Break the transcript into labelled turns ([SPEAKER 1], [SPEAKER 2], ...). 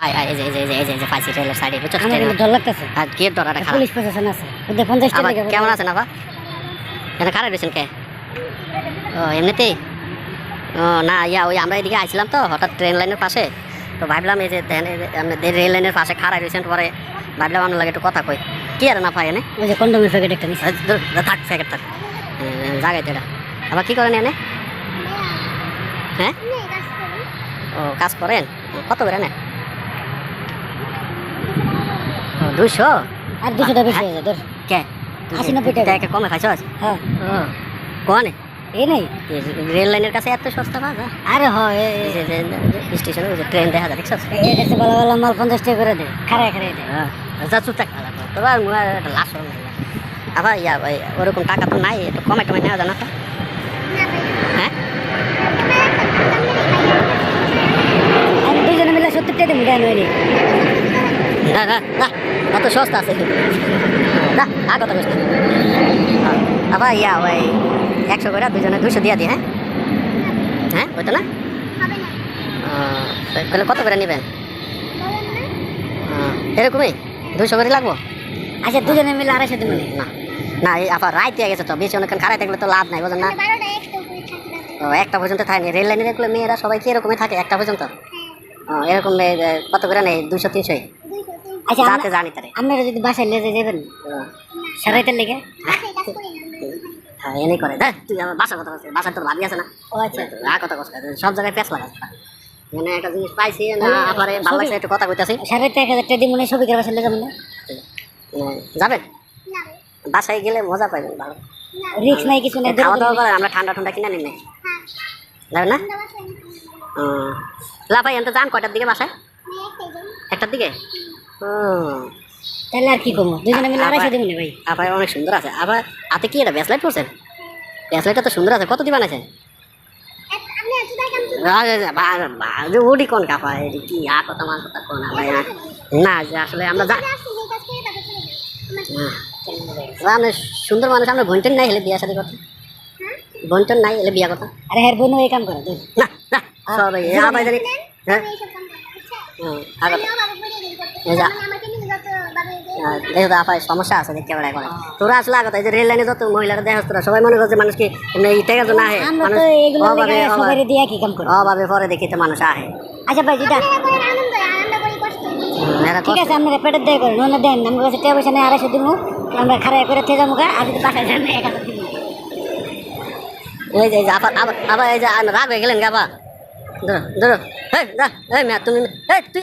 [SPEAKER 1] আয় আয়, এই যে পাইছি রেলের সাইডে, বুঝছো?
[SPEAKER 2] আমার কিন্তু ডর লাগতেছে।
[SPEAKER 1] আর কি ডরাটা খারাপ।
[SPEAKER 2] পুলিশ প্রশাসন আছে, ওদের 50 টাকা
[SPEAKER 1] আবার
[SPEAKER 2] লাগে।
[SPEAKER 1] কেমন আছেন আবার? এটা খারাপ দিয়েছেন কে? ও এমনিতেই। ও না, ওই আমরা এদিকে আইছিলাম তো হঠাৎ ট্রেন লাইনের পাশে, তো ভাবলাম এই যে আপনাদের রেল লাইনের পাশে খারাপ দিয়েছেন, পরে ভাবলাম আপনার লাগে একটু কথা কই। কি আর না পাই এনে?
[SPEAKER 2] ওই যে কন্ডোমের প্যাকেট একটা নিছে।
[SPEAKER 1] থাক প্যাকেট থাক, জাগাই তো এটা। আবার কি করেন এনে? হ্যাঁ, ও কাজ করেন। কত করে নেন? 200।
[SPEAKER 2] আর 200 টাকা বেশি হয়ে যায়, ধর।
[SPEAKER 1] কে
[SPEAKER 2] 80-90 টাকা
[SPEAKER 1] কমে খাইছস?
[SPEAKER 2] হ্যাঁ,
[SPEAKER 1] ও কোনে
[SPEAKER 2] এই নাই।
[SPEAKER 1] রেল লাইনের কাছে এত সস্তা পাওয়া?
[SPEAKER 2] আরে হয়
[SPEAKER 1] স্টেশনে ওই যে ট্রেন দেখা যায়, দেখছস?
[SPEAKER 2] এসে ভালো ভালো মাল 50 টাকা করে দে, খারায় খারায় দে।
[SPEAKER 1] হ্যাঁ, যা চুপ থাক। তোমার লাশ আবার ওরকম টাকা তো নাই, একটু কমে টমে নেওয়া জানা তো? হ্যাঁ,
[SPEAKER 2] আমি দুজনে মিলে 70 টাকা দেবো, দেন হয়নি।
[SPEAKER 1] না না না, অত সস্তা আছে না, আর কথা বলছি। আবার ওই 100 করে দুজনে 200 দিয়া দিই। হ্যাঁ হ্যাঁ, ওইটা না? তাহলে কত করে নেবেন? এরকমই 200 করে লাগবো?
[SPEAKER 2] আচ্ছা, দুজনে মিলে 250 দেবো।
[SPEAKER 1] না না, এই আবার রাত দিয়ে গেছে তো, বেশি অনেকক্ষণ খারাপ থাকলে তো লাভ নাই, বোঝেন না? ও 1টা পর্যন্ত থাকে। রেল লাইনে দেখলে মেয়েরা সবাই কি এরকমই থাকে 1টা পর্যন্ত? ও এরকম কত করে নেই? 200-300?
[SPEAKER 2] আচ্ছা,
[SPEAKER 1] যাতে জানি তারে।
[SPEAKER 2] আপনারা যদি বাসায় লেগে যাবেন সারাইতে লেগে।
[SPEAKER 1] হ্যাঁ, এনেই করে। দেখ তুই আমার বাসার কথা বলছিস, বাসার তোর ভাবি আছে না?
[SPEAKER 2] ও আচ্ছা,
[SPEAKER 1] আর কথা বলছিস, সব জায়গায় প্যাঁচ লাগাস। মানে একটা জিনিস পাইছি না, আপনারে ভালো লাগছে, একটু কথা কইতাছি।
[SPEAKER 2] 1000 টাকা দিব না, সবিকের বাসায় লেগে যাবেন না।
[SPEAKER 1] যাবেন? বাসায় গেলে মজা পাইবেন, ভালো।
[SPEAKER 2] রিস্ক নাই, কিছু নাই।
[SPEAKER 1] খাওয়া দাওয়া করেন, আমরা ঠান্ডা ঠান্ডা কিনে নিন। যাবেন না? লাফাই এনতে যান কয়টার দিকে বাসায়? 1টার দিকে? ও
[SPEAKER 2] তাহলে আর কি করবো, দুজনে মিলে 250 দেবো না ভাই।
[SPEAKER 1] আবার অনেক সুন্দর আছে। আবার হাতে কি এটা ব্যাসলাইট করছেন? ব্যাসলাইটটা তো সুন্দর আছে। কত দিবা আছে? ওডি কোন কাপা কি কথা মান কথা কোন না, যে আসলে আমরা সুন্দর মানুষ, আমরা বন্টন নাই হলে বিয়া শাদী করতে। বন্টন নাই হলে বিয়া কথা।
[SPEAKER 2] আরে হ্যাঁ, বোনও এই কাম করে।
[SPEAKER 1] না না, সবাই জানি। হ্যাঁ, দেখো আপায় সমস্যা আছে, দেখতে পারে করে তোরা আসলে আগত এই যে রেল লাইনে যত মহিলারা দেখা তোরা সবাই মনে করছে মানুষ কি টেকার জন্য আহে, অভাবে পরে দেখি তো মানুষ আহে।
[SPEAKER 2] আচ্ছা ভাই, যেটা ঠিক আছে, আপনারা পেটের দেয় করেন, অন্য দেন। আমার কাছে টাকা পয়সা নেই, 250 দিব। আমরা খারাপ করে থেকে যাবো, আর যদি বাসায় যান 1000 দিব।
[SPEAKER 1] এই যে আবার এই যে রাগ হয়ে গেলেন গাবা। ধরো ধরো, তুমি তুই